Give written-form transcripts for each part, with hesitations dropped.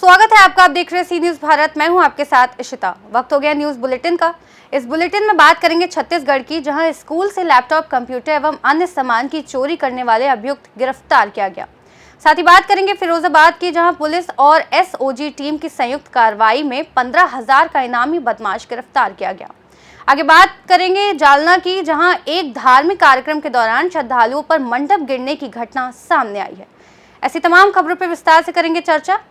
स्वागत है आपका। आप देख रहे हैं सी न्यूज भारत। मैं हूं आपके साथ इशिता। वक्त हो गया न्यूज बुलेटिन का। इस बुलेटिन में बात करेंगे छत्तीसगढ़ की, जहां स्कूल से लैपटॉप, कंप्यूटर एवं अन्य सामान की चोरी करने वाले अभियुक्त गिरफ्तार किया गया। साथ ही बात करेंगे फिरोजाबाद की, जहां पुलिस और एसओजी टीम की संयुक्त कार्रवाई में 15,000 का इनामी बदमाश गिरफ्तार किया गया। आगे बात करेंगे जालना की, जहां एक धार्मिक कार्यक्रम के दौरान श्रद्धालुओं पर मंडप गिरने की घटना सामने आई है। ऐसी तमाम खबरों पर विस्तार से करेंगे चर्चा।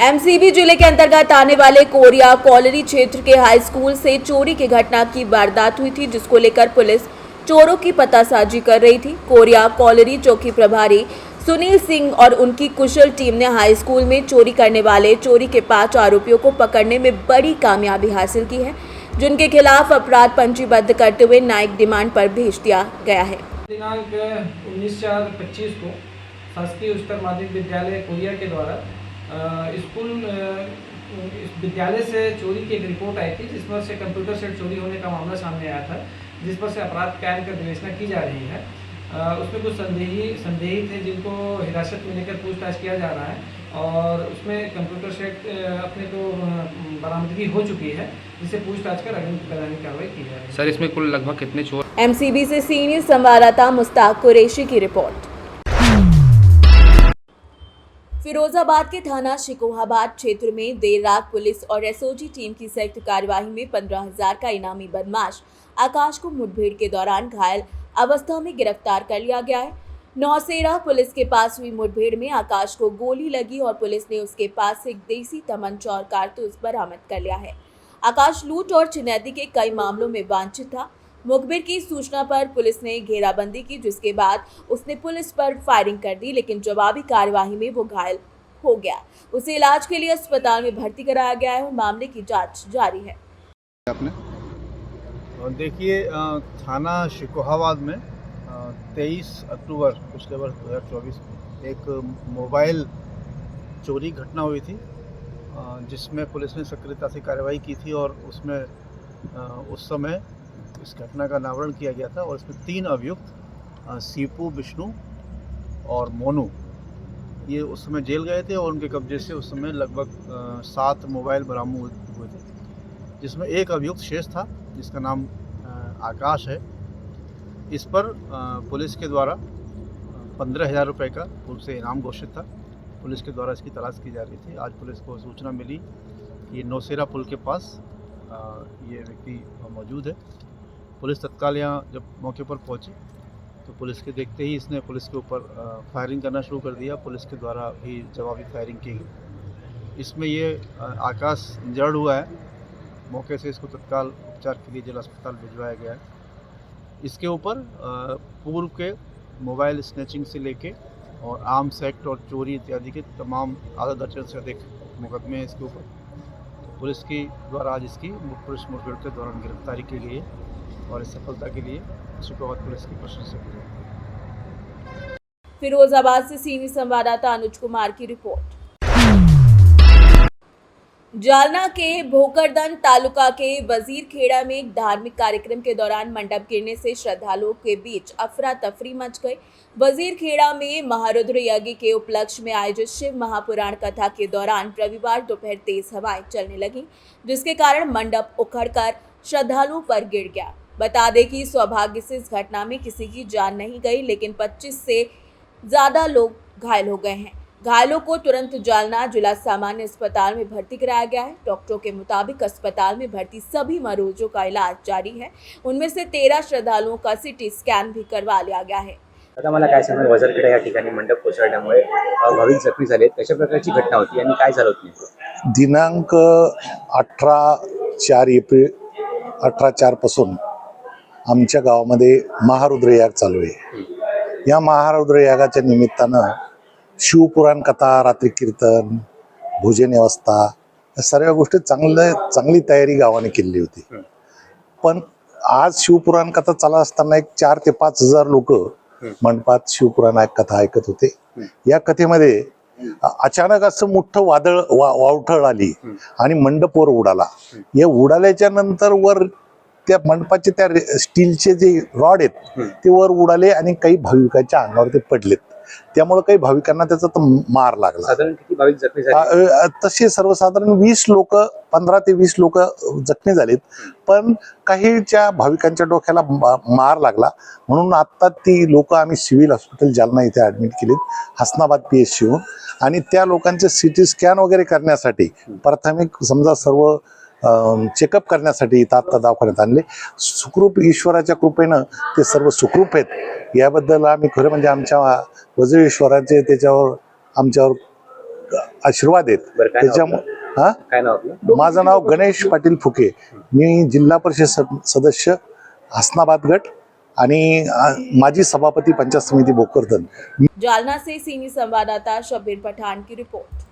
एमसीबी जिले के अंतर्गत आने वाले कोरिया कॉलोनी क्षेत्र के हाई स्कूल से चोरी की घटना की वारदात हुई थी, जिसको लेकर पुलिस चोरों की पतासाजी कर रही थी। कोरिया कॉलोनी चौकी प्रभारी सुनील सिंह और उनकी कुशल टीम ने हाई स्कूल में चोरी करने वाले चोरी के 5 आरोपियों को पकड़ने में बड़ी कामयाबी हासिल की है, जिनके खिलाफ अपराध पंजीबद्ध करते हुए न्यायिक डिमांड पर भेज दिया गया है। दिनांक 19/4/25 को शासकीय उच्चतर माध्यमिक विद्यालय कोरिया के द्वारा स्कूल विद्यालय से चोरी की एक रिपोर्ट आई थी, जिस पर से कंप्यूटर सेट चोरी होने का मामला सामने आया था, जिस पर से अपराध कायम कर विवेचना की जा रही है। उसमें कुछ संदेही थे, जिनको हिरासत में लेकर पूछताछ किया जा रहा है और उसमें कंप्यूटर सेट अपने को बरामदगी हो चुकी है, जिसे पूछताछ कर अग्रिम कार्रवाई की जा रही है। सर, इसमें कुल लगभग कितने चोर? एमसीबी से सीनियर संवाददाता मुस्ताक कुरैशी की रिपोर्ट। फिरोजाबाद के थाना शिकोहाबाद क्षेत्र में देर रात पुलिस और एसओजी टीम की संयुक्त कार्यवाही में 15,000 का इनामी बदमाश आकाश को मुठभेड़ के दौरान घायल अवस्था में गिरफ्तार कर लिया गया है। नौसेरा पुलिस के पास हुई मुठभेड़ में आकाश को गोली लगी और पुलिस ने उसके पास से एक देसी तमंचा और कारतूस बरामद कर लिया है। आकाश लूट और छिनैती के कई मामलों में वांछित था। मुखबिर की सूचना पर पुलिस ने घेराबंदी की, जिसके बाद उसने पुलिस पर फायरिंग कर दी, लेकिन जवाबी कार्यवाही में वो घायल हो गया। उसे इलाज के लिए अस्पताल में भर्ती कराया गया है और मामले की जांच जारी है। आपने देखिए, थाना शिकोहाबाद में 23 अक्टूबर पिछले वर्ष 2024 में एक मोबाइल चोरी घटना हुई थी, जिसमें पुलिस ने सक्रियता से कार्रवाई की थी और उसमें उस समय इस घटना का अनावरण किया गया था और इसमें 3 अभियुक्त सीपू, विष्णु और मोनू, ये उस समय जेल गए थे और उनके कब्जे से उस समय लगभग 7 मोबाइल बरामद हुए थे, जिसमें एक अभियुक्त शेष था, जिसका नाम आकाश है। इस पर पुलिस के द्वारा 15,000 रुपये का पूर्व से इनाम घोषित था। पुलिस के द्वारा इसकी तलाश की जा रही थी। आज पुलिस को सूचना मिली कि नौसेरा पुल के पास ये व्यक्ति मौजूद है। पुलिस तत्काल यहाँ जब मौके पर पहुंची तो पुलिस के देखते ही इसने पुलिस के ऊपर फायरिंग करना शुरू कर दिया। पुलिस के द्वारा भी जवाबी फायरिंग की गई। इसमें ये आकाश इंजर्ड हुआ है। मौके से इसको तत्काल उपचार के लिए जिला अस्पताल भिजवाया गया है। इसके ऊपर पूर्व के मोबाइल स्नैचिंग से लेके और आर्म्स एक्ट और चोरी इत्यादि के तमाम आधा दर्जन से अधिक मुकदमे हैं इसके ऊपर। पुलिस की द्वारा आज इसकी पुलिस मुठभेड़ के दौरान गिरफ्तारी की गई है और इस सफलता के लिए शिकोहाबाद पुलिस की प्रशंसा की है। फिरोजाबाद से सीनियर संवाददाता अनुज कुमार की रिपोर्ट। जालना के भोकरदन तालुका के वजीरखेड़ा में एक धार्मिक कार्यक्रम के दौरान मंडप गिरने से श्रद्धालुओं के बीच अफरा तफरी मच गई। वजीरखेड़ा में महारुद्र यज्ञ के उपलक्ष्य में आयोजित शिव महापुराण कथा के दौरान रविवार दोपहर तेज हवाएं चलने लगी, जिसके कारण मंडप उखड़कर श्रद्धालुओं पर गिर गया। बता दें कि सौभाग्य से इस घटना में किसी की जान नहीं गई, लेकिन 25 से ज़्यादा लोग घायल हो गए हैं। घायलों को तुरंत जालना जिला सामान्य अस्पताल में भर्ती कराया गया है। डॉक्टरों के मुताबिक अस्पताल में भर्ती सभी मरीजों का इलाज जारी है। उनमें से 13 श्रद्धालुओं का सीटी स्कॅन भी करवा लिया गया है। आता मला काय सांगणार, वजरखेडा या ठिकाणी मंडप कोसळल्यामुळे भाविक जखमी झाले, कशा प्रकारची घटना होती आणि काय झालं होतं? दिनांक 18/4 पासून आमच्या गावामध्ये महारुद्र याग चालू आहे। या महारुद्र यागाच्या निमित्तानं शिवपुराण कथा, रात्री कीर्तन, भोजन व्यवस्था या सर्व गोष्टी चांगली तयारी गावाने केली होती। पण आज शिवपुराण कथा चालत असताना एक 4 ते 5 हजार लोक मंडपात शिवपुराण कथा ऐकत होते। या कथेमध्ये अचानक असं मोठं वादळ वावठळ आली आणि मंडप वर उडाला। या उडाल्याच्या नंतर वर त्या मंडपाचे त्या स्टीलचे जे रॉड आहेत ते वर उडाले आणि काही भाविकांच्या अंगावर ते पडलेत। त्यामुळे काही भाविकांना त्याचा तर मार लागला. साधारण किती भाविक जखमी झाले? तसे सर्वसाधारण 20 लोक, 15 ते 20 लोक जखमी झालेत, पण काहीच्या भाविकांच्या डोक्याला मार लागला, म्हणून आता ती लोक आम्ही सिव्हिल हॉस्पिटल जालना इथे ऍडमिट केलीत, हसनाबाद PHC आणि त्या लोकांचे CT स्कॅन वगैरे करण्यासाठी, प्राथमिक समजा सर्व चेकअप करण्यासाठी इथं आता दवाखान्यात आणले. सुखरूप, ईश्वराच्या कृपेनं ते सर्व सुखरूप आहेत. याबद्दल आम्ही खरं म्हणजे आमच्या वज्रेश्वराचे त्याच्यावर आमच्यावर आशीर्वाद आहेत. त्याच्यामुळे काय नाव आपलं? माझं नाव गणेश पाटील फुके, मी जिल्हा परिषद सदस्य हसनाबाद गट आणि माजी सभापती पंचायत समिती भोकरदन. जालना से सीनियर संवाददाता शब्बीर पठान की रिपोर्ट।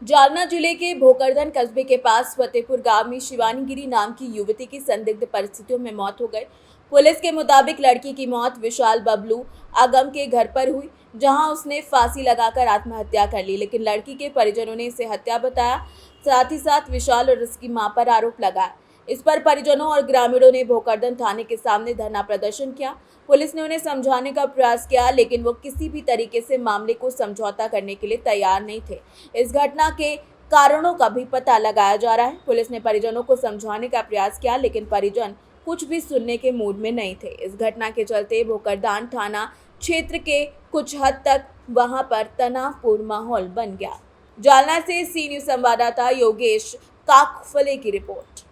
जालना जिले के भोकरदन कस्बे के पास फतेहपुर गांव में शिवानी गिरी नाम की युवती की संदिग्ध परिस्थितियों में मौत हो गई। पुलिस के मुताबिक लड़की की मौत विशाल बबलू आगम के घर पर हुई, जहां उसने फांसी लगाकर आत्महत्या कर ली, लेकिन लड़की के परिजनों ने इसे हत्या बताया। साथ ही साथ विशाल और उसकी मां पर आरोप लगाया। इस पर परिजनों और ग्रामीणों ने भोकरदन थाने के सामने धरना प्रदर्शन किया। पुलिस ने उन्हें समझाने का प्रयास किया, लेकिन वो किसी भी तरीके से मामले को समझौता करने के लिए तैयार नहीं थे। इस घटना के कारणों का भी पता लगाया जा रहा है। पुलिस ने परिजनों को समझाने का प्रयास किया, लेकिन परिजन कुछ भी सुनने के मूड में नहीं थे। इस घटना के चलते भोकरदन थाना क्षेत्र के कुछ हद तक वहां पर तनावपूर्ण माहौल बन गया। जालना से सी न्यूज संवाददाता योगेश काकफले की रिपोर्ट।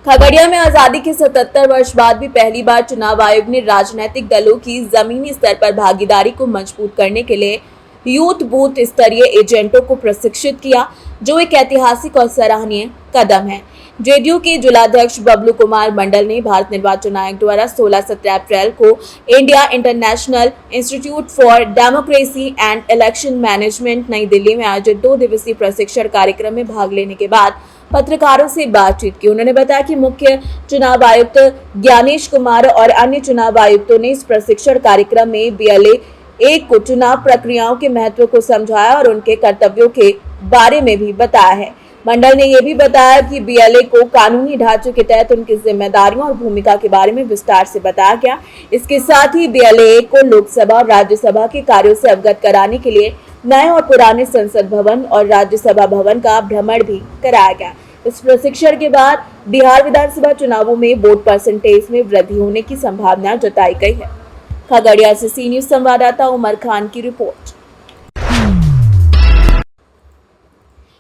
खगड़िया में आजादी के 77 वर्ष बाद भी पहली बार चुनाव आयोग ने राजनीतिक दलों की जमीनी स्तर पर भागीदारी को मजबूत करने के लिए यूथ बूथ स्तरीय एजेंटों को प्रशिक्षित किया, जो एक ऐतिहासिक और सराहनीय कदम है। जेडीयू के जिलाध्यक्ष बबलू कुमार मंडल ने भारत निर्वाचन आयोग द्वारा 16-17 अप्रैल को India international institute for democracy and election management नई दिल्ली में आयोजित 2 दिवसीय प्रशिक्षण कार्यक्रम में भाग लेने के बाद पत्रकारों से बातचीत की। उन्होंने बताया कि मुख्य चुनाव आयुक्त ज्ञानेश कुमार और अन्य चुनाव आयुक्तों ने इस प्रशिक्षण कार्यक्रम में BLA को चुनाव प्रक्रियाओं के महत्व को समझाया और उनके कर्तव्यों के बारे में भी बताया है। मंडल ने यह भी बताया कि BLA को कानूनी ढांचे के तहत उनकी जिम्मेदारियों और भूमिका के बारे में विस्तार से बताया गया। इसके साथ ही BLA को लोकसभा और राज्यसभा के कार्यों से अवगत कराने के लिए नए और पुराने संसद भवन और राज्यसभा भवन का भ्रमण भी कराया गया। इस प्रशिक्षण के बाद बिहार विधानसभा चुनावों में वोट परसेंटेज में वृद्धि होने की संभावना जताई गई है। खगड़िया से सी न्यूज संवाददाता उमर खान की रिपोर्ट।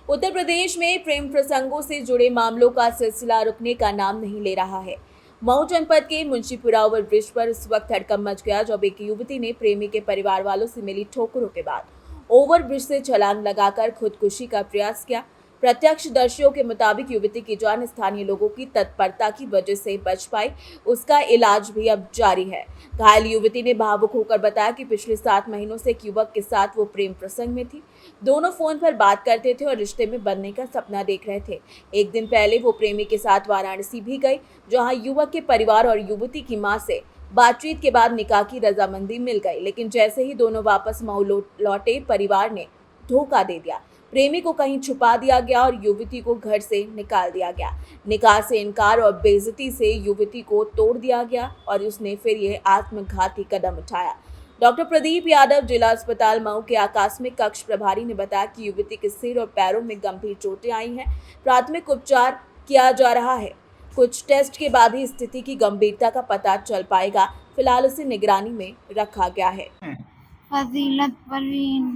उत्तर प्रदेश में प्रेम प्रसंगों से जुड़े मामलों का सिलसिला रुकने का नाम नहीं ले रहा है। मऊ जनपद के मुंशीपुरा ओवरब्रिज पर इस वक्त हड़कंप मच गया, जब एक युवती ने प्रेमी के परिवार वालों से मिली ठोकरों के बाद ओवरब्रिज से छलांग लगाकर खुदकुशी का प्रयास किया। प्रत्यक्षदर्शियों के मुताबिक युवती की जान स्थानीय लोगों की तत्परता की वजह से बच पाई। उसका इलाज भी अब जारी है। घायल युवती ने भावुक होकर बताया कि पिछले 7 महीनों से एक युवक के साथ वो प्रेम प्रसंग में थी। दोनों फोन पर बात करते थे और रिश्ते में बनने का सपना देख रहे थे। एक दिन पहले वो प्रेमी के साथ वाराणसी भी गई, जहाँ युवक के परिवार और युवती की मां से बातचीत के बाद निकाह की रजामंदी मिल गई, लेकिन जैसे ही दोनों वापस मऊ लौटे, परिवार ने धोखा दे दिया। प्रेमी को कहीं छुपा दिया गया और युवती को घर से निकाल दिया गया। निकाह से इनकार और बेइज्जती से युवती को तोड़ दिया गया और उसने फिर यह आत्मघाती कदम उठाया। डॉक्टर प्रदीप यादव जिला अस्पताल मऊ के आकस्मिक कक्ष प्रभारी ने बताया कि युवती के सिर और पैरों में गंभीर चोटें आई हैं। प्राथमिक उपचार किया जा रहा है। कुछ टेस्ट के बाद ही स्थिति की गंभीरता का पता चल पाएगा। फिलहाल उसे निगरानी में रखा गया है। फजीलत परवीन।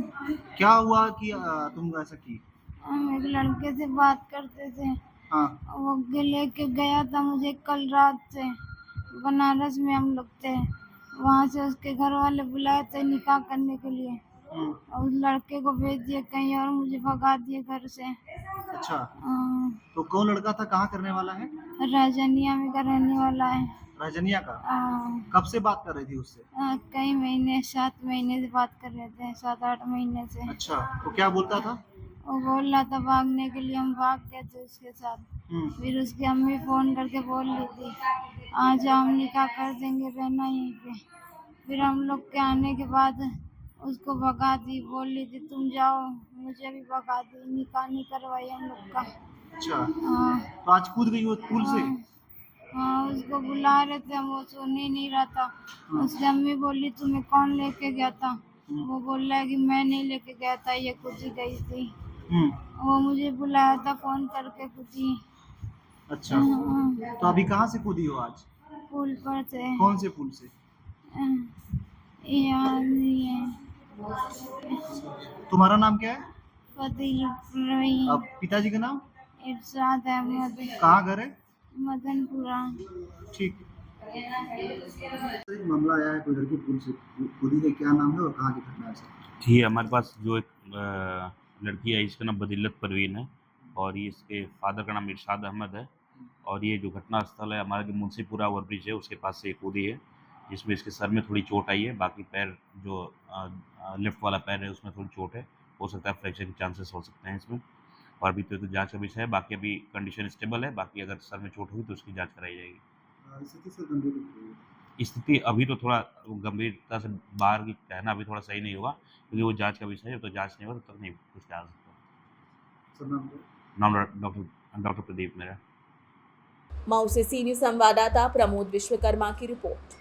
क्या हुआ कि तुम ऐसा की? हम एक लड़के से बात करते थे। हाँ। वो लेके गया था मुझे कल रात से। बनारस में हम लोग थे, वहाँ से उसके घर वाले बुलाए थे निकाह करने के लिए। और उस लड़के को भेज दिए कहीं और, मुझे भगा दिए घर से। अच्छा। तो कौन लड़का था, कहाँ करने वाला है? राजनिया में का रहने वाला है। राजनिया का? कब से बात कर रही थी उससे? कई महीने, 7 महीने से बात कर रहे थे, 7-8 महीने से। अच्छा, तो क्या बोलता था? वो बोल रहा था भागने के लिए, हम भाग गए थे उसके साथ। फिर उसकी अम्मी फोन करके बोल रही थी आ जाओ, हम निकाह कर देंगे, रहना यहीं पे। फिर हम लोग के आने के बाद उसको भगा दी, बोल रही थी तुम जाओ, मुझे भी भगा दी, निकाह नहीं करवाई हम लोग का। अच्छा। तो आज कूद गई वो पुल से? हाँ उसको बुला रहे थे, वो सुन ही नहीं रहा था। उसकी अम्मी बोली तुम्हें कौन लेके गया था? वो बोल रहा है कि मैं नहीं लेके गया था, ये खुद ही गई थी। वो मुझे बुलाया था फोन करके खुद ही। अच्छा, हाँ, तो अभी कहाँ से कूदी हो आज? पुल पर से। कौन से पुल से? याद नहीं है। तुम्हारा नाम क्या है? फतेह रही। अब पिताजी का नाम? इरशाद अहमद। कहाँ घर है? मदनपुरा। ठीक। एक मामला आया है, कोई लड़की पुल से कूदी है, क्या नाम है और कहाँ की घटना है? जी, हमारे पास जो एक लड़की है, इसका नाम बदिलत परवीन है और ये इसके फादर का नाम इरशाद अहमद है। और ये जो घटना स्थल है हमारा जो मुंशीपुरा ओवरब्रिज है उसके पास से ये कूदी है, जिसमें इसके सर में थोड़ी चोट आई है। बाकी पैर जो लेफ्ट वाला पैर है उसमें थोड़ी चोट है, हो सकता है फ्रैक्चर के चांसेस हो सकते हैं इसमें। और अभी तो जांच का विषय है, बाकी अभी कंडीशन स्टेबल है। बाकी अगर सर में चोट हुई तो उसकी जांच कराई जाएगी। स्थिति से गंभीर है। स्थिति अभी तो थोड़ा गंभीरता से बाहर की कहना अभी थोड़ा सही नहीं होगा, क्योंकि वो जांच का विषय है। तो जांच नहीं होगा तब तक नहीं कुछ कहा सकता। सर नाम क्या? डॉक्टर प्रदीप मेरा। मऊ से सीनियर संवाददाता प्रमोद विश्वकर्मा की रिपोर्ट।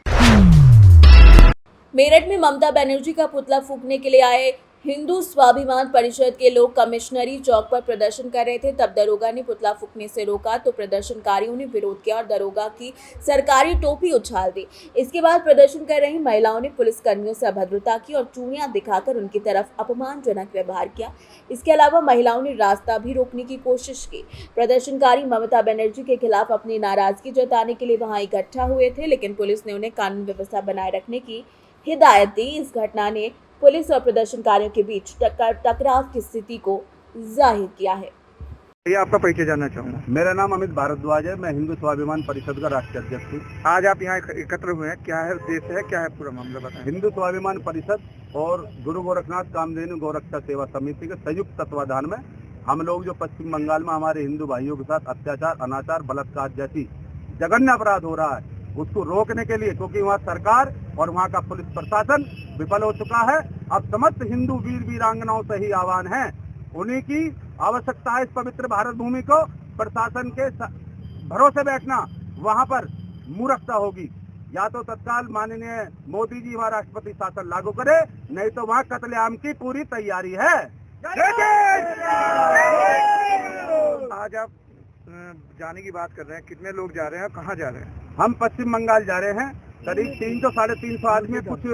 मेरठ में ममता बनर्जी का पुतला फूंकने के लिए आए हिंदू स्वाभिमान परिषद के लोग कमिश्नरी चौक पर प्रदर्शन कर रहे थे। तब दरोगा ने पुतला फूंकने से रोका तो प्रदर्शनकारियों ने विरोध किया और दरोगा की सरकारी टोपी उछाल दी। इसके बाद प्रदर्शन कर रही महिलाओं ने पुलिस कर्मियों से अभद्रता की और चूड़ियां दिखाकर उनकी तरफ अपमानजनक व्यवहार किया। इसके अलावा महिलाओं ने रास्ता भी रोकने की कोशिश की। प्रदर्शनकारी ममता बनर्जी के खिलाफ अपनी नाराजगी जताने के लिए वहां इकट्ठा हुए थे, लेकिन पुलिस ने उन्हें कानून व्यवस्था बनाए रखने की हिदायत दी। इस घटना ने पुलिस और प्रदर्शनकारियों के बीच टकराव की स्थिति को जाहिर किया है। ये आपका परिचय जानना चाहूँगा। मेरा नाम अमित भारद्वाज है, मैं हिंदू स्वाभिमान परिषद का राष्ट्रीय अध्यक्ष हूँ। आज आप यहाँ एकत्र हुए हैं, क्या है उद्देश्य है, क्या है पूरा मामला बताएं। हिंदू स्वाभिमान परिषद और गुरु गोरखनाथ कामधेनु गौरक्षा सेवा समिति के संयुक्त तत्वाधान में हम लोग जो पश्चिम बंगाल में हमारे हिंदू भाइयों के साथ अत्याचार, अनाचार, बलात्कार जैसी जघन्य अपराध हो रहा है, उसको रोकने के लिए, क्योंकि वहाँ सरकार और वहाँ का पुलिस प्रशासन विफल हो चुका है। अब समस्त हिंदू वीर वीरांगनाओं से ही आह्वान है, उन्हीं की आवश्यकता है इस पवित्र भारत भूमि को। प्रशासन के भरोसे बैठना वहाँ पर मूर्खता होगी। या तो तत्काल माननीय मोदी जी वहाँ राष्ट्रपति शासन लागू करे, नहीं तो वहाँ कत्लेआम की पूरी तैयारी है। आज आप जाने की बात कर रहे हैं, कितने लोग जा रहे हैं, कहाँ जा रहे हैं? हम पश्चिम बंगाल जा रहे हैं, करीब 300 साढ़े 300 आदमी, कुछ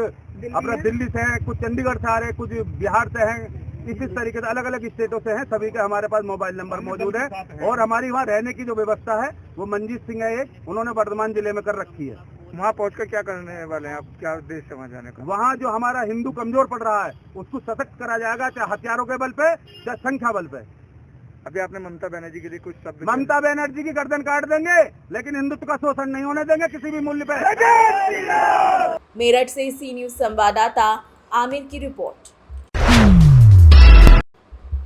अपना दिल्ली से हैं, कुछ चंडीगढ़ से आ रहे हैं, कुछ बिहार से हैं, इसी तरीके से अलग अलग स्टेटों से हैं। सभी के हमारे पास मोबाइल नंबर मौजूद है और हमारी वहाँ रहने की जो व्यवस्था है वो मंजीत सिंह है, एक उन्होंने वर्धमान जिले में कर रखी है। वहाँ पहुँचकर क्या करने वाले हैं आप, क्या उद्देश्य समझ जाने का? वहाँ जो हमारा हिंदू कमजोर पड़ रहा है उसको सशक्त करा जाएगा, चाहे हथियारों के बल पे चाहे संख्या बल पे। अभी आपने ममता बनर्जी के लिए कुछ शब्द? ममता बनर्जी की गर्दन काट देंगे, लेकिन हिंदुत्व का शोषण नहीं होने देंगे किसी भी मूल्य पे। मेरठ से सी न्यूज संवाददाता आमिर की रिपोर्ट।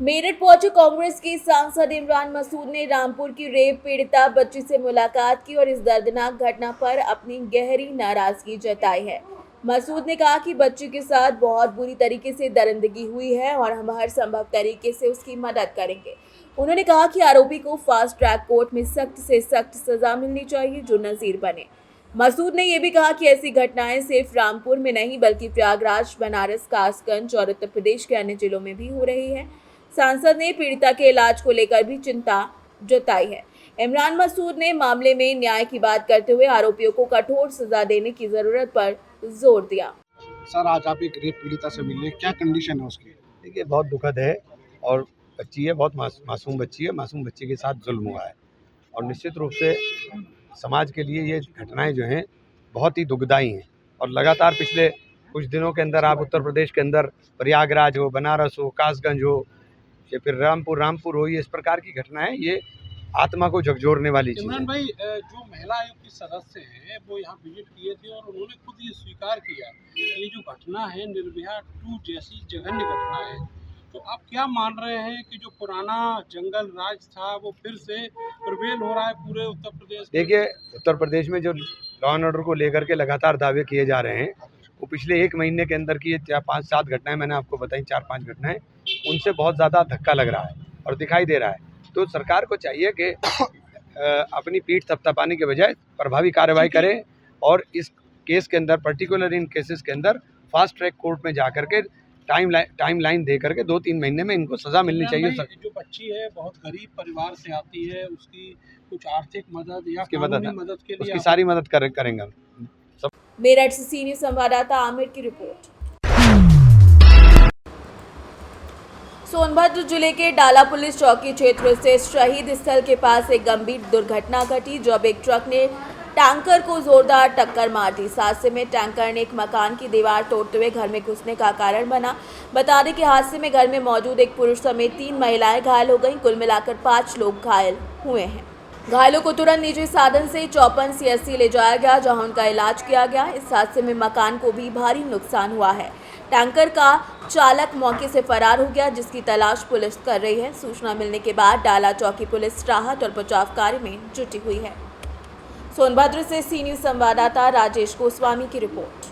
मेरठ पहुंचे कांग्रेस के सांसद इमरान मसूद ने रामपुर की रेप पीड़िता बच्ची से मुलाकात की और इस दर्दनाक घटना पर अपनी गहरी नाराजगी जताई है। मसूद ने कहा कि बच्ची के साथ बहुत बुरी तरीके से दरिंदगी हुई है और हम हर संभव तरीके से उसकी मदद करेंगे। उन्होंने कहा कि आरोपी को फास्ट ट्रैक कोर्ट में सख्त से सख्त सजा मिलनी चाहिए जो नजीर बने। मसूद ने यह भी कहा कि ऐसी घटनाएं सिर्फ रामपुर में नहीं बल्कि प्रयागराज, बनारस, कासगंज और उत्तर प्रदेश के अन्य जिलों में भी हो रही है। सांसद ने पीड़िता के इलाज को लेकर भी चिंता जताई है। इमरान मसूद ने मामले में न्याय की बात करते हुए आरोपियों को कठोर सजा देने की जरूरत पर जोर दिया। सर आज आप एक रेप पीड़िता से मिले, क्या कंडीशन है उसकी? देखिए बहुत दुखद है और बच्ची है, बहुत मासूम बच्ची है, मासूम बच्ची के साथ जुल्म हुआ है और निश्चित रूप से समाज के लिए ये घटनाएं जो हैं बहुत ही दुखदाई हैं। और लगातार पिछले कुछ दिनों के अंदर आप उत्तर प्रदेश के अंदर प्रयागराज हो, बनारस हो, कासगंज हो या फिर रामपुर हो, ये इस प्रकार की घटनाएं ये आत्मा को झकझोरने वाली चीज़ है। इमरान भाई, जो महिला आयोग के सदस्य हैं वो यहाँ विजिट किए थे और उन्होंने खुद ये स्वीकार किया ये जो घटना है निर्भया 2 जैसी जघन्य घटना है। तो आप क्या मान रहे हैं कि जो पुराना जंगल राज था वो फिर से प्रिवेल हो रहा है पूरे उत्तर प्रदेश? देखिए उत्तर प्रदेश में जो लॉ एंड ऑर्डर को लेकर के लगातार दावे किए जा रहे हैं वो पिछले 1 महीने के अंदर की 5-7 घटनाएं मैंने आपको बताई, 4-5 घटनाएं, उनसे बहुत ज़्यादा धक्का लग रहा है और दिखाई दे रहा है। तो सरकार को चाहिए कि अपनी पीठ थपथपाने के बजाय प्रभावी कार्रवाई करें और इस केस के अंदर, पर्टिकुलर इन केसेस के अंदर फास्ट ट्रैक कोर्ट में जा करके टाइम लाइन दे करके 2-3 महीने में इनको सजा मिलनी चाहिए। जो बच्ची है बहुत गरीब परिवार से आती है, उसकी कुछ आर्थिक मदद या उसकी कानूनी मदद के लिए उसकी सारी मदद करेंगे हम। मेरठ से सीनियर संवाददाता आमिर की रिपोर्ट। सोनभद्र जिले के डाला पुलिस चौकी क्षेत्र से शहीद स्थल के पास एक गंभीर दुर्घटना घटी जब एक ट्रक ने टैंकर को जोरदार टक्कर मार दी। इस हादसे में टैंकर ने एक मकान की दीवार तोड़ते हुए घर में घुसने का कारण बना। बता दें कि हादसे में घर में मौजूद एक पुरुष समेत 3 महिलाएं घायल हो गईं। कुल मिलाकर 5 लोग घायल हुए हैं। घायलों को तुरंत निजी साधन से चौपन CSC ले जाया गया, जहां उनका इलाज किया गया। इस हादसे में मकान को भी भारी नुकसान हुआ है। टैंकर का चालक मौके से फरार हो गया, जिसकी तलाश पुलिस कर रही है। सूचना मिलने के बाद डाला चौकी पुलिस राहत और बचाव कार्य में जुटी हुई है। सोनभद्र से सी न्यूज़ संवाददाता राजेश गोस्वामी की रिपोर्ट।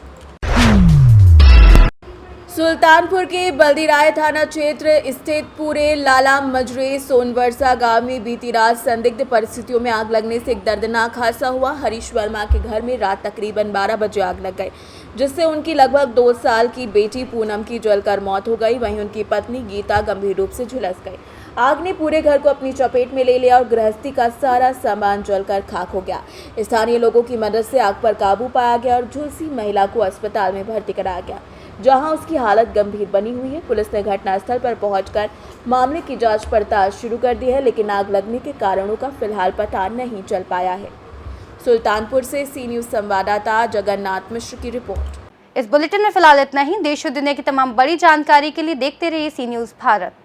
सुल्तानपुर के बल्दीराय थाना क्षेत्र स्थित पूरे लाला मजरे सोनवर्षा गांव में बीती रात संदिग्ध परिस्थितियों में आग लगने से एक दर्दनाक हादसा हुआ। हरीश वर्मा के घर में रात तकरीबन 12 बजे आग लग गई, जिससे उनकी लगभग 2 साल की बेटी पूनम की जलकर मौत हो गई। वहीं उनकी पत्नी गीता गंभीर रूप से झुलस गई। आग ने पूरे घर को अपनी चपेट में ले लिया और गृहस्थी का सारा सामान जलकर खाक हो गया। स्थानीय लोगों की मदद से आग पर काबू पाया गया और झुलसी महिला को अस्पताल में भर्ती कराया गया, जहां उसकी हालत गंभीर बनी हुई है। पुलिस ने घटनास्थल पर पहुंचकर मामले की जांच पड़ताल शुरू कर दी है, लेकिन आग लगने के कारणों का फिलहाल पता नहीं चल पाया है। सुल्तानपुर से सी न्यूज़ संवाददाता जगन्नाथ मिश्र की रिपोर्ट। इस बुलेटिन में फिलहाल इतना ही। देश और दुनिया की तमाम बड़ी जानकारी के लिए देखते रहिए सी न्यूज़ भारत।